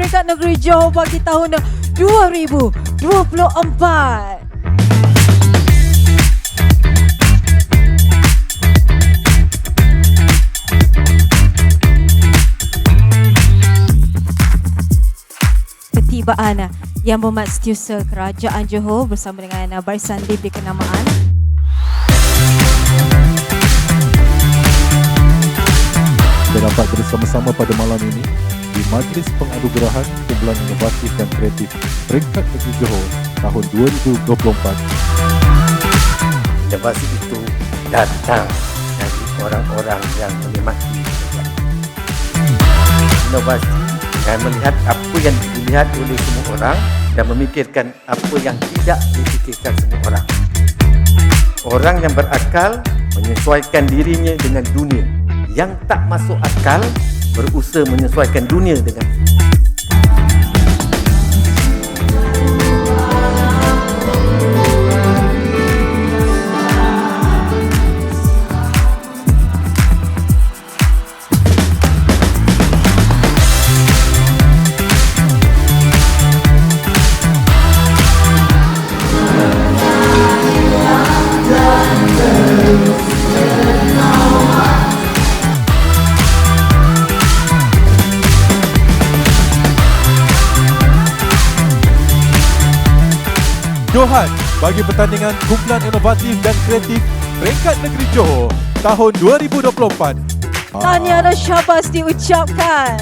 peringkat negeri Johor bagi tahun 2024. Ketibaan Yang Berhormat Setiausaha Kerajaan Johor bersama dengan Barisan Diberi Kenamaan. Kita dapat bersama-sama pada malam ini di Majlis Penganugerahan Kumpulan Inovatif dan Kreatif Peringkat Negeri Johor tahun 2024. Inovasi itu datang dari orang-orang yang menikmati inovasi dan melihat apa yang dilihat oleh semua orang dan memikirkan apa yang tidak dipikirkan semua orang. Orang yang berakal menyesuaikan dirinya dengan dunia. Yang tak masuk akal berusaha menyesuaikan dunia dengan Johan bagi pertandingan Kumpulan Inovatif dan Kreatif Peringkat Negeri Johor tahun 2024. Tahniah dan syabas diucapkan.